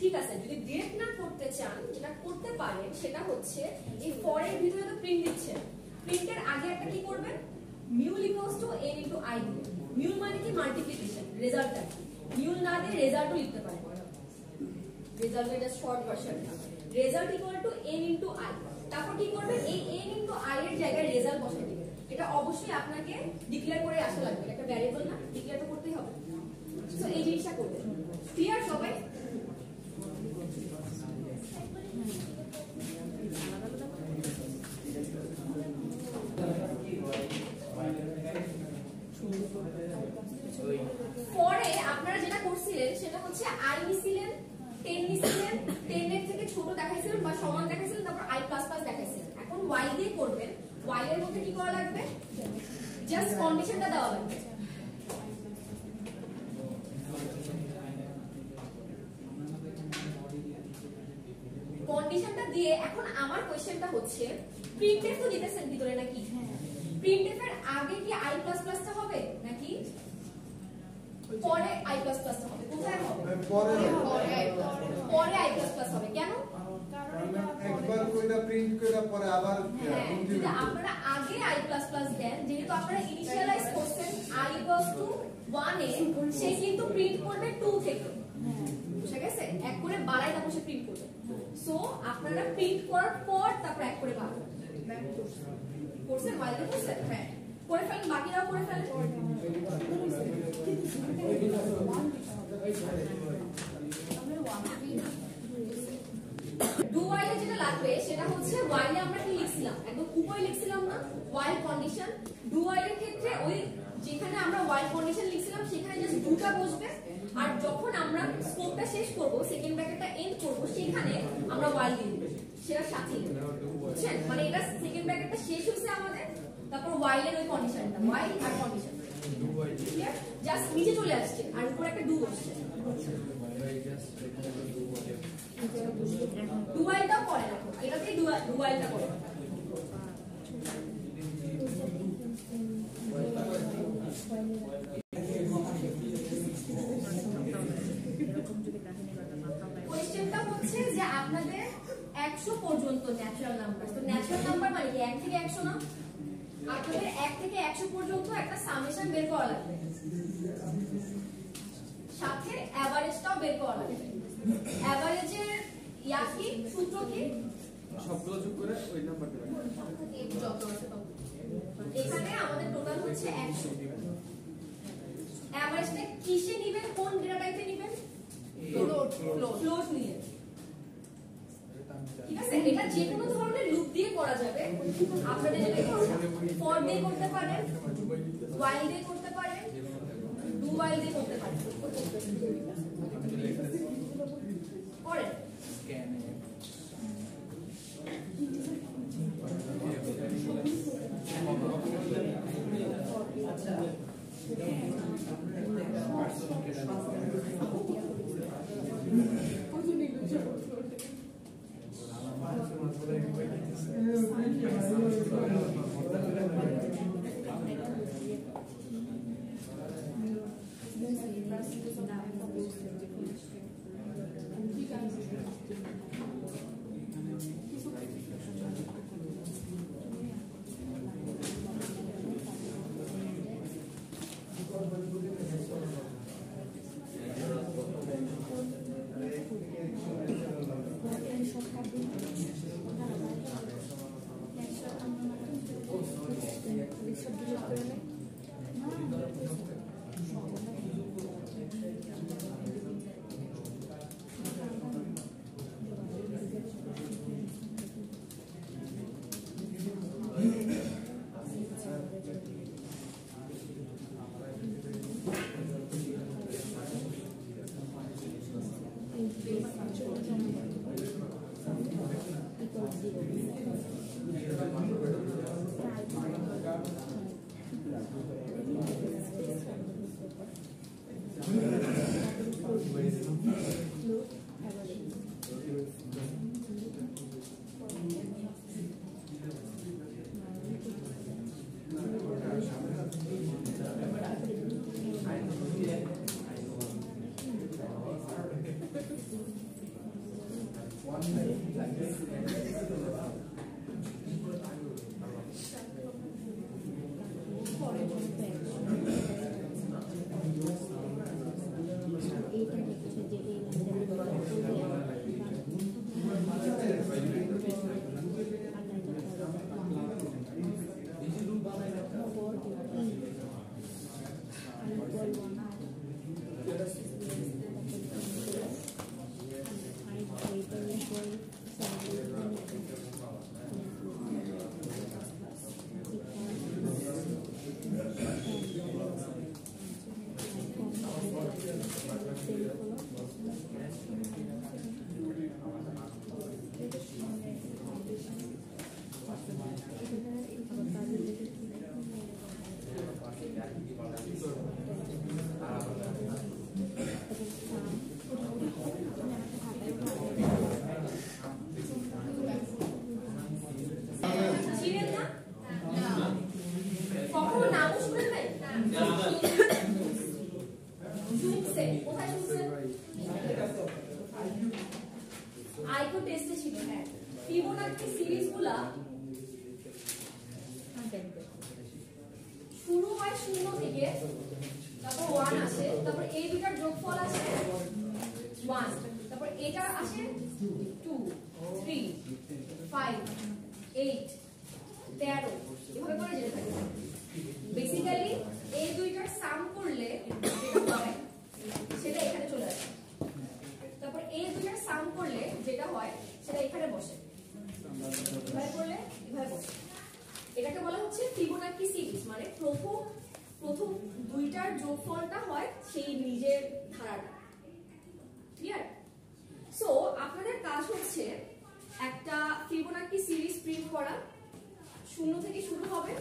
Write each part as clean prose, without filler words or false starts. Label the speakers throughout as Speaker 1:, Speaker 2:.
Speaker 1: ঠিক আছে, যদি ডিরেক্ট না করতে চান যেটা করতে পারেন সেটা হচ্ছে এই ফর এর ভিতরে তো প্রিন্ট দিচ্ছে, প্রিন্টের আগে একটা কি করবেন, mule equals to n into i দিবেন। মিউল মানে কি মাল্টিপ্লিকেশন, রেজাল্টটা কি, মিউল না দিয়ে রেজাল্টও লিখতে পারেন, রেজাল্ট এটা শর্ট ভার্সনটা, result equal to n into i। তারপর কি করবেন, এই n ইনটু i এর জায়গায় রেজাল্ট বসাই দিবেন। এটা অবশ্যই আপনাকে ডিক্লেয়ার করে আসা লাগবে, একটা ভ্যারিয়েবল না, ডিক্লেয়ার তো করতেই হবে। সো এই জিনিসটা করবেন। ক্লিয়ার সবাই? পরে আপনারা যেটা করছিলেন সেটা হচ্ছে i নিছিলেন, 10 নিছিলেন, 10 এর থেকে ছোট দেখাইছিলেন বা সমান দেখাইছিলেন, তারপর i++ দেখাইছিলেন। এখন y দিয়ে করবেন, y এর মধ্যে কি করা লাগবে, জাস্ট কন্ডিশনটা দেওয়া লাগবে। কন্ডিশনটা দিয়ে এখন আমার কোশ্চেনটা হচ্ছে প্রিন্টএফ তো দিতেছেন ভিতরে নাকি, প্রিন্টএফ এর আগে কি i++ টা হবে নাকি পরে i++ টা হবে, কোথায় হবে, পরে i++ হবে। কেন,
Speaker 2: একবার কইরা প্রিন্ট কইরা পরে আবার
Speaker 1: যদি আপনারা আগে i++ দেন, যেহেতু আপনারা ইনিশিয়ালাইজ করছেন i = 1 এ, সে কিন্তু প্রিন্ট করবে 2 থেকে, বুঝা গেছে, এক করে বাড়াই তারপর সে প্রিন্ট করবে। সো আপনারা প্রিন্ট করার পর তারপর এক করে বাড়াবেন। করছেন বাইরে করছেন, হ্যাঁ করে ফেলেন, বাকিরাও করে ফেলেন। ডু ওয়াইলে যেটা লাগবে সেটা হচ্ছে ওয়াইলে আমরা কি লিখছিলাম, একদম উপরে লিখছিলাম না ওয়াইল কন্ডিশন। ডু ওয়াইলের ক্ষেত্রে ওই যেখানে আমরা ওয়াইল কন্ডিশন লিখছিলাম সেখানে জাস্ট ডুটা বসবে, আর যখন আমরা স্কোপটা শেষ করব, সেকেন্ড ব্র্যাকেটটা এন্ড করব, সেখানে আমরা ওয়াইল দিয়ে দেব, সেটা সাথে বুঝছেন, মানে এটা সেকেন্ড ব্র্যাকেটটা শেষ হইছে আমাদের, তারপর ওয়াইলের ওই কন্ডিশনটা, ওয়াইল আর কন্ডিশন জাস্ট নিচে চলে আসছে আর উপরে একটা ডু বসছে। ডু ওয়াইলটাও করে রাখো, এটাতেই ডু ওয়াইলটা করে। কোশ্চেনটা হচ্ছে যে আপনাদের 100 পর্যন্ত ন্যাচারাল নাম্বার, তো ন্যাচারাল নাম্বার মানে কি 1 থেকে 100 না, আপনাদের 1 থেকে 100 পর্যন্ত একটা সামেশন বের করা লাগবে, সাথে এভারেজটাও বের করা লাগবে। এভারেজের ইয়া কি, সূত্র কি,
Speaker 2: সবগুলো যোগ করে ওই নাম্বার দিবেন।
Speaker 1: এখানে আমাদের টোটাল হচ্ছে 100। এভারেজটা কিসে নেবেন, কোন ডেটা টাইপে নেবেন, ফ্লোট নিয়ে, ঠিক আছে। এটা যে কোনো ধরনের লুপ দিয়ে করা যাবে, আপনাদের যেটা ইচ্ছা, ফর দিয়ে করতে পারেন, ওয়াইল দিয়ে করতে পারেন, ডু ওয়াইল দিয়ে করতে পারেন, করেন। ফিবোনাক্সি সিরিজগুলা শুরু হয় 0 থেকে, তারপর 1 আসে, তারপর এই দুটার যোগফল আসে 1, তারপর এটা আসে 2 3 5 8 13 এভাবে করে যেতে থাকে। বেসিক্যালি এই দুইটার সাম করলে যেটা হয় সেটা এখানে চলে আসে, তারপর এই দুইটার সাম করলে যেটা হয় সেটা এখানে বসে, এভাবে করলে এভাবে বসে। এটাকে বলা হচ্ছে ফিবোনাক্সি সিরিজ, মানে প্রথম দুইটার যোগফলটা হয় সেই নিজের ধারাটা। ক্লিয়ার? সো আপনাদের কাজ হচ্ছে একটা ফিবোনাক্সি সিরিজ প্রিন্ট করা, 0 থেকে শুরু হবে।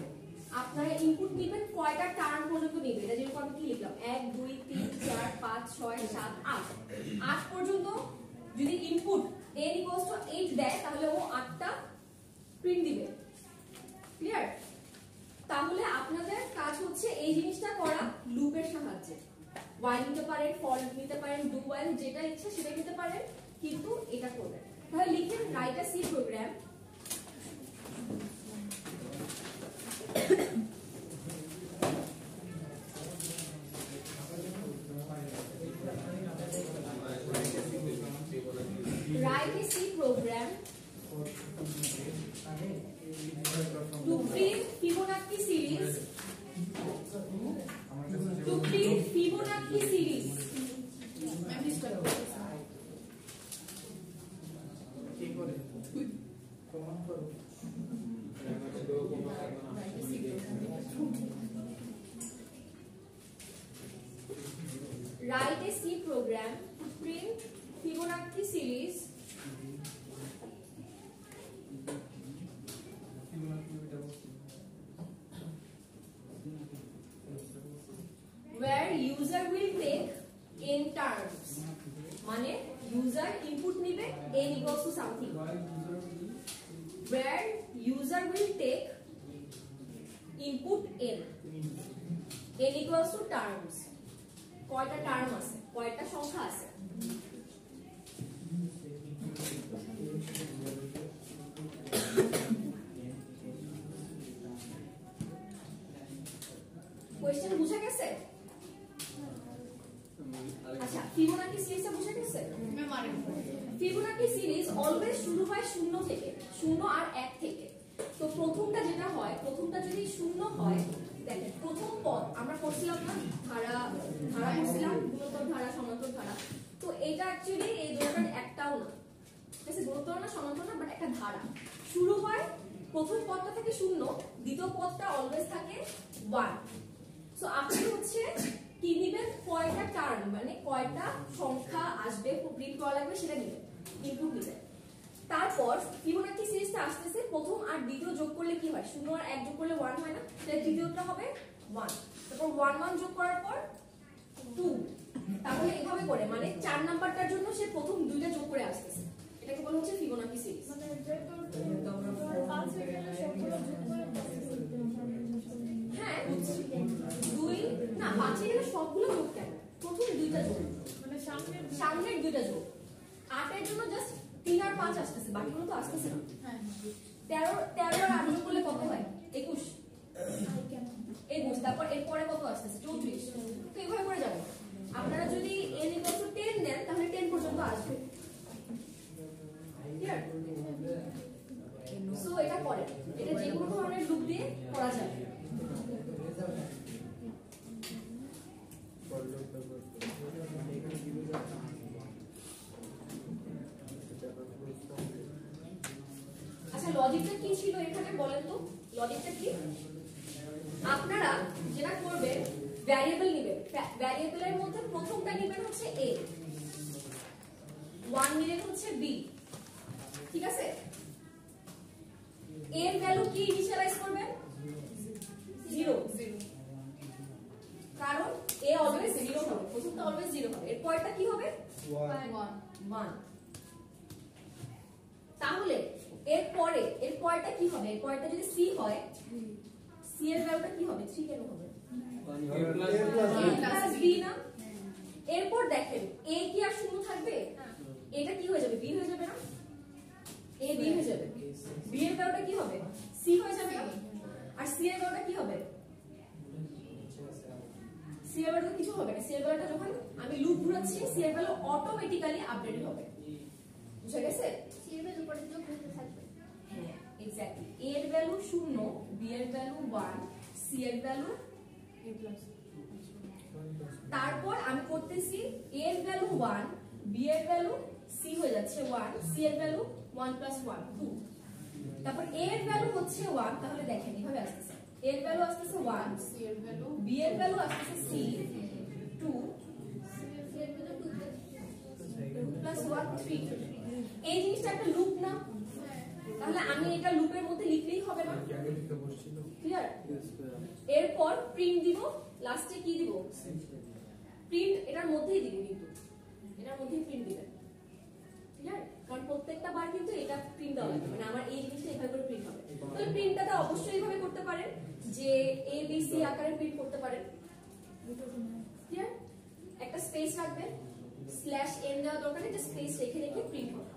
Speaker 1: আপনারা ইনপুট নেবেন কয়টা টার্ম পর্যন্ত নেবেন, এটা যেরকম আমি কি লিখলাম 1 2 3 4 5 6 7 8 পর্যন্ত যদি ইনপুট n = 8 দেয় তাহলে ও 8টা প্রিন্ট দিবে। ক্লিয়ার? তাহলে আপনাদের কাজ হচ্ছে এই জিনিসটা করা লুপের সাহায্যে। while নিতে পারেন, for নিতে পারেন, do while, যেটা ইচ্ছা সেটা নিতে পারেন, কিন্তু এটা করবেন। তাহলে লিখেন write a C program to print Fibonacci series. To print Fibonacci series. Write a C program to print Fibonacci series where user will take n terms. মানে user input নিবে n equals to something. Where user will take input n. n equals to terms. কয়টা term আছে, কয়টা সংখ্যা আছে। Question বুঝা গেছে? আচ্ছা, ফিবোনাক্সি সিরিজটা বুঝা গেছে? ফিবোনাক্সি সিরিজ অলওয়েজ শুরু হয় 0 থেকে, 0 আর 1 থেকে। তো প্রথমটা যেটা হয়, প্রথমটা যদি 0 হয়, দেখেন প্রথম পদ আমরা করছিলাম না, ধারা করছিলাম, গুণোত্তর ধারা, সমান্তর ধারা। তো এটা অ্যাকচুয়ালি এই দুটোর একটাও না, ঠিক আছে, গুণোত্তর না সমান্তর না, বাট একটা ধারা। শুরু হয় প্রথম পদটা থেকে 0, দ্বিতীয় পদটা অলওয়েজ থাকে 1। সো আপনি হচ্ছে কি নিবেন, কয়টা টার্ম মানে কয়টা সংখ্যা আসবে প্রিন্ট করা লাগবে সেটা নিবেন, ইনপুট নিবেন। তারপর ফিবোনাক্সি সিরিজটা আসতেছে, প্রথম আর দ্বিতীয় যোগ করলে কি হয়, 0 আর 1 যোগ করলে 1 হয় না, তাহলে তৃতীয়টা হবে 1, তারপর 1 1 যোগ করার পর 2। তাহলে এভাবে করে মানে 4 নাম্বারটার জন্য সে প্রথম দুইটা যোগ করে আসতেছে, এটাকে বলা হচ্ছে ফিবোনাক্সি সিরিজ। মানে হ্যাঁ, 2 না 5 এর সবগুলো যোগ কেন, প্রথম দুইটা যোগ, মানে সামনের দুইটা যোগ। 8 এর জন্য জাস্ট 3 আর 5 আসতেছে, বাকিগুলো তো আসতেছে না। হ্যাঁ, 13 আর 8 যোগ করলে কত হয়, 21। তারপর এর পরে কত আসতেছে, 34। তো এইভাবে করে যাবেন। আপনারা যদি n = 10 নেন তাহলে 10 পর্যন্ত আসবে। ক্লিয়ার? সো এটা করেন, এটা যে কোনো ধরনের লুপ দিয়ে করা যায়। আচ্ছা, লজিকটা কি ছিল এখানে বলেন তো, লজিকটা কি? আপনারা যেটা করবেন, ভ্যারিয়েবল নেবেন, ভ্যারিয়েবলের মধ্যে প্রথমটা নেবেন হচ্ছে a, 1 নিলেন হচ্ছে b, ঠিক আছে। এর ভ্যালু কি ইনিশিয়ালাইজ করবেন, 0, কারণ a অলওয়েজ 0 হবে, প্রথমটা অলওয়েজ 0 হবে। এর পরেরটা কি হবে, 1। তাহলে এর পরেরটা কি হবে, এর পরেরটা যদি c হয়, c এর ভ্যালুটা কি হবে, 3 কেন হবে, a + b না। এরপর দেখেন a কি আর 0 থাকবে, এটা কি হয়ে যাবে, b হয়ে যাবে না। a b হয়ে যাবে, b এর ভ্যালুটা কি হবে c হয়ে যাবে, আর c এর ভ্যালুটা কি হবে, c এর ভ্যালুটা কিছু হবে না, c এর ভ্যালুটা যখন আমি লুপ ঘোরাচ্ছি c এর ভ্যালু অটোমেটিক্যালি আপডেট হবে। বুঝা গেছে?
Speaker 3: c এর ভ্যালু পরে যোগ হতে থাকবে।
Speaker 1: হ্যাঁ এক্স্যাক্টলি, a এর ভ্যালু 0, b এর ভ্যালু 1, c এর ভ্যালু a+, তারপর আমি করতেছি a এর ভ্যালু 1, b এর ভ্যালু c হয়ে যাচ্ছে 1, c এর ভ্যালু 1 + 1 2, তারপর a এর ভ্যালু হচ্ছে 1, তাহলে দেখেন এইভাবে আসতেছে, a এর ভ্যালু আসতেছে 1, c এর ভ্যালু, b এর ভ্যালু আসতেছে c 2,
Speaker 3: c এর ভ্যালু 2
Speaker 1: + 1 3। এই জিনিসটা একটা লুপ না, তাহলে আমি এটা লুপের মধ্যে লিখলেই হবে না, ক্লিয়ার? এরপর প্রিন্ট দিব, লাস্টে কি দিব, প্রিন্ট এটার মধ্যেই দিবে, কিন্তু এটার মধ্যেই প্রিন্ট দিবেন, ক্লিয়ার? কারণ প্রত্যেকটা বার কিন্তু এটা প্রিন্ট দেওয়া লাগবে, মানে আমার এই জিনিসটা এইভাবে করে প্রিন্ট হবে। তাহলে প্রিন্টটা অবশ্যই এইভাবে করতে পারেন যে a b c আকারে প্রিন্ট করতে পারেন, ক্লিয়ার? একটা স্পেস রাখবেন, /n দেওয়া দরকার নেই, জাস্ট স্পেস রেখে রেখে প্রিন্ট হবে।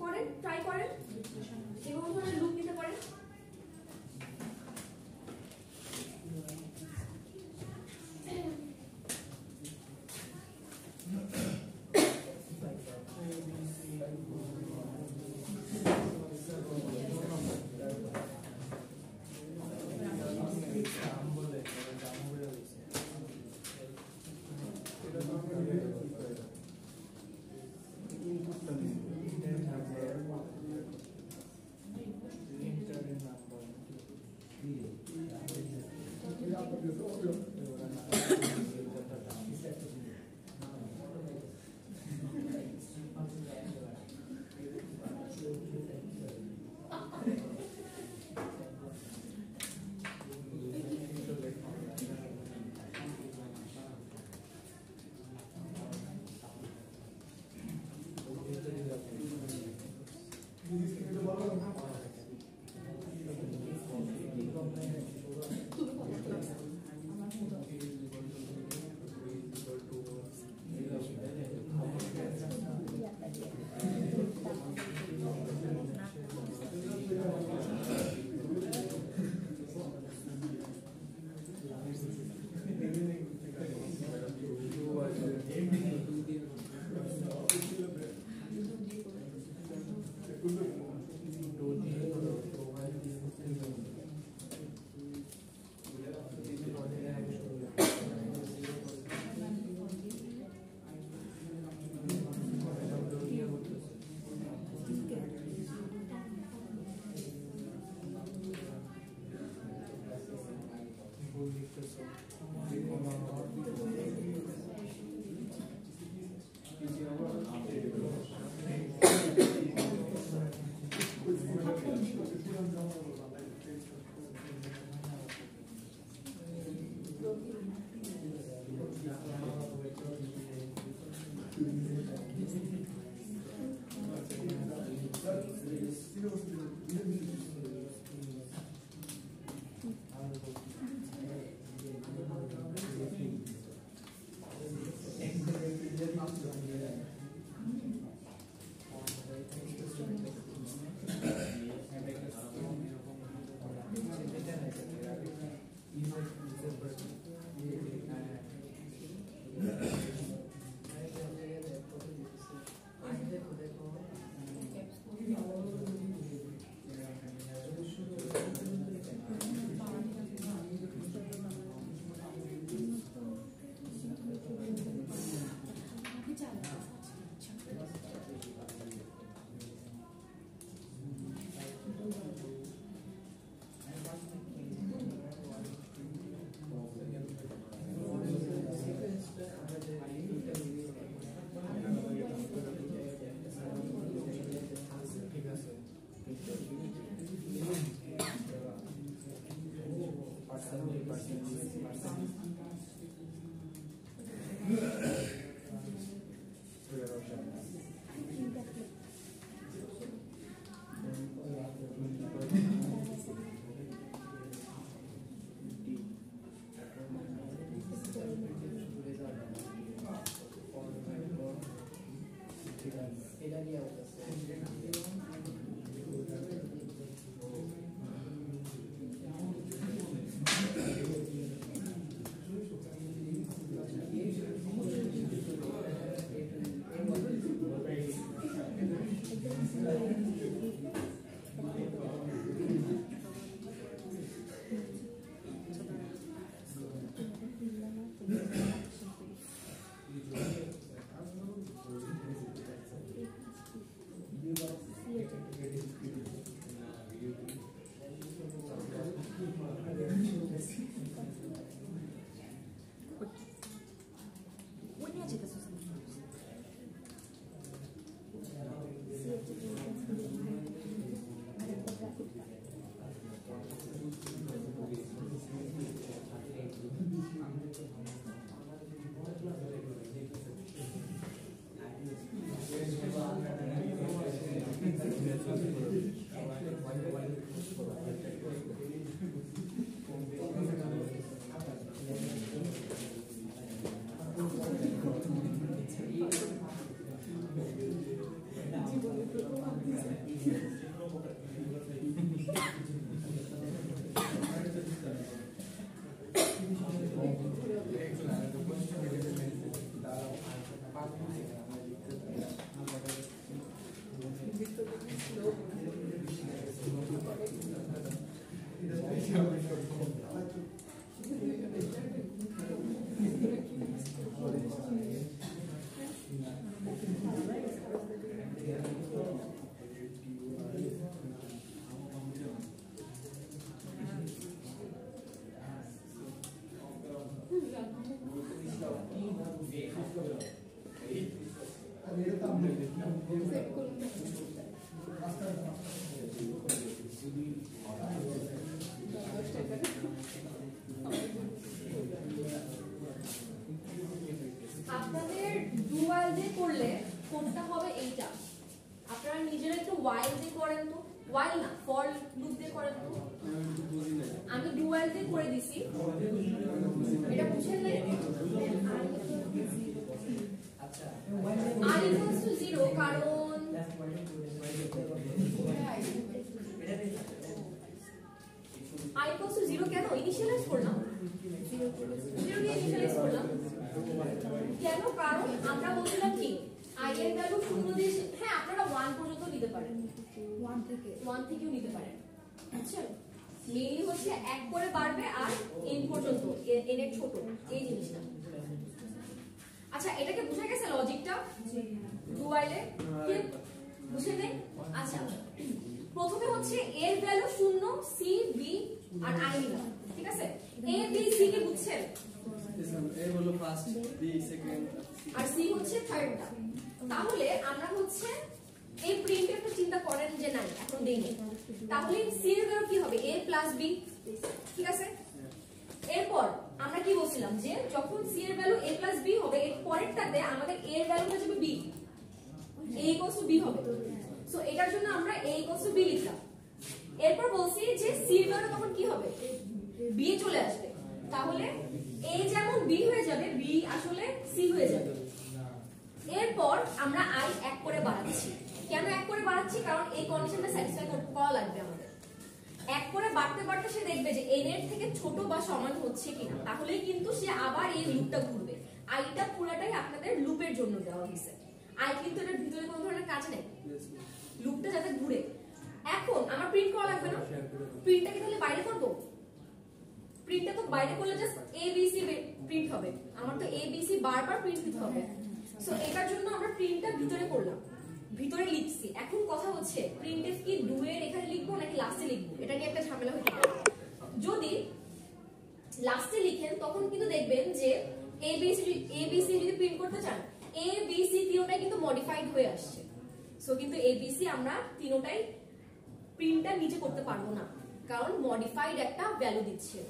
Speaker 1: করেন, ট্রাই করেন, এবং ধরনের লুপ দিতে পারেন।
Speaker 4: এটা কি আছে
Speaker 1: আপনাদের ডুয়াল দিয়ে করলে কোনটা হবে এইটা আপনারা নিজেরা একটু ওয়াইল দিয়ে করেন তো ওয়াইল না ফর লুপ দিয়ে করেন তো আমি ডুয়াল দিয়ে করে দিছি এটা বুঝেন না
Speaker 4: আচ্ছা
Speaker 1: r equals to 0 কারণ r equals to 0 কেন ইনিশিয়ালাইজ করলাম 0 দিয়ে ইনিশিয়ালাইজ করলাম কেন কারণ আমরা বলছিলাম কি i এর ভ্যালু 0 দিয়ে হ্যাঁ আপনারা 1 পর্যন্ত নিতে পারেন 1 থেকেও নিতে পারেন আচ্ছা মেইনলি হচ্ছে 1 করে বাড়বে আর n পর্যন্ত n এর ছোট এই জিনিসটা আচ্ছা এটাকে বুঝা গেছে লজিকটা ডুয়াইলে কি বুঝে নেই আচ্ছা প্রথমে হচ্ছে a এর ভ্যালু 0 c b আর i নিলাম ঠিক আছে a b c কে বুঝছেন
Speaker 5: A হলো ফার্স্ট B সেকেন্ড
Speaker 1: আর c হচ্ছে থার্ডটা তাহলে আমরা হচ্ছে এই প্রিন্টের একটু চিন্তা করেন যে নাই এখন দেইনি তাহলে c এর ভ্যালু কি হবে a b ঠিক আছে এরপর আমরা কি বলছিলাম যে যখন c এর ভ্যালু a b হবে এর পরেরটাতে আমাদের a এর ভ্যালু হয়ে যাবে b a = b হবে সো এটার জন্য আমরা a = b লিখলাম এরপর বলছি যে c এর ভ্যালু তখন কি হবে b এ চলে আসবে তাহলে a যেমন b হয়ে যাবে b আসলে c হয়ে যাবে এরপর আমরা i এক করে বাড়াচ্ছি কেন এক করে বাড়াচ্ছি কারণ এই কন্ডিশনটা স্যাটিসফাই করা লাগবে আমাদের এক করে বাড়তে বাড়তে সে দেখবে যে n এর থেকে ছোট বা সমান হচ্ছে কিনা তাহলেই কিন্তু সে আবার এই লুপটা ঘুরবে আইটা পুরোটাই আপনাদের লুপের জন্য দেওয়া হয়েছে আই কিন্তু এর ভিতরে কোনো ধরনের কাজ নেই লুপটা যাতে ঘুরে এখন আমার প্রিন্ট করা লাগবে না প্রিন্টটাকে তাহলে বাইরে করব প্রিন্টটা তো বাইরে করলে just a b c print হবে আমার তো a b c বারবার প্রিন্ট দিতে হবে সো এটার জন্য আমরা প্রিন্টটা ভিতরে করলাম ভিতরে লিখছি এখন কথা হচ্ছে প্রিন্টএফ কি ডুয়ের এখানে লিখবো নাকি লাস্টে লিখবো এটা নিয়ে একটা ঝামেলা হতে পারে যদি লাস্টে লিখেন তখন কিন্তু দেখবেন যে a b c যদি প্রিন্ট করতে চান a b c তিনটাই কিন্তু মডিফাইড হয়ে আসছে সো কিন্তু a b c আমরা তিনটাই প্রিন্টটা নিচে করতে পারবো না কারণ মডিফাইড একটা ভ্যালু দিচ্ছে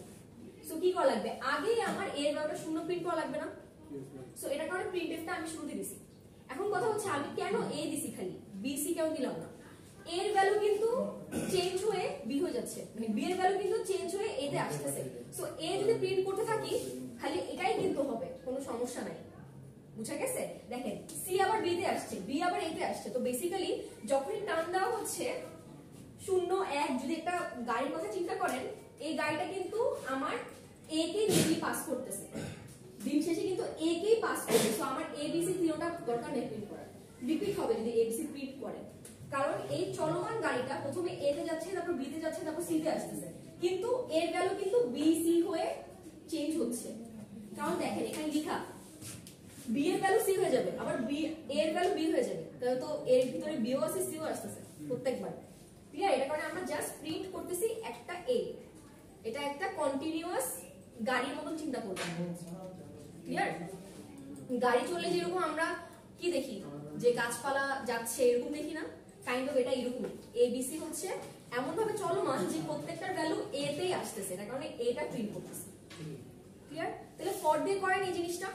Speaker 1: সো কি করা লাগবে আগে আমার a এর ভ্যালুটা 0 প্রিন্ট করা লাগবে না সো এটা কারণে প্রিন্টএফটা আমি শুরুতে দিছি এখন কথা হচ্ছে আমি কেন a দিছি খালি b c কেন দিলাম না a এর ভ্যালু কিন্তু চেঞ্জ হয়ে b হয়ে যাচ্ছে মানে b এর ভ্যালু কিন্তু চেঞ্জ হয়ে a তে আসছে সো a যদি প্রিন্ট করতে থাকি খালি এটাই কিন্তু হবে কোনো সমস্যা নাই বুঝা গেছে দেখেন c আবার বি তে আসছে, বি আবার এ তে আসছে। তো বেসিক্যালি যখনই টার্ন দেওয়া হচ্ছে 0 1, যদি একটা গাড়ির কথা চিন্তা করেন, এই গাড়িটা কিন্তু আমার এ কে নিয়ে পাস করতেছে, দিন শেষে কিন্তু এ কেই পাস করবে। সো আমার এবিসি তিনটা দরকার নেই প্রিন্ট করার, রিপিট হবে যদি এবিসি প্রিন্ট করে, কারণ এই চলমান গাড়িটা প্রথমে এ তে যাচ্ছে, তারপর বি তে যাচ্ছে, তারপর সি তে আসতেছে, কিন্তু এর ভ্যালু কিন্তু বি সি হয়ে চেঞ্জ হচ্ছে। কারণ দেখেন এখানে লেখা বি এর ভ্যালু সি হয়ে যাবে, আবার বি এর ভ্যালু বি হয়ে যাবে, তাহলে তো এর ভিতরে বিও আছে সিও আসতেছে প্রত্যেকবার। ক্লিয়ার? এটা কারণে আমরা জাস্ট প্রিন্ট করতেছি একটা এ, এটা একটা কন্টিনিউয়াস গাড়ির মতন চিন্তা করতে হবে। ক্লিয়ার? গাড়ি চললে যেরকম আমরা কি দেখি, যে গাছপালা যাচ্ছে এরকম দেখি না, কাইন্ড অফ এটা এরকম। এবিসি হচ্ছে এমন ভাবে চলমান যে প্রত্যেকটার ভ্যালু এ তেই আসতেছে, তার কারণে এটা প্রিন্ট করতেছে। ক্লিয়ার? তাহলে ফর দিয়ে করেন এই জিনিসটা।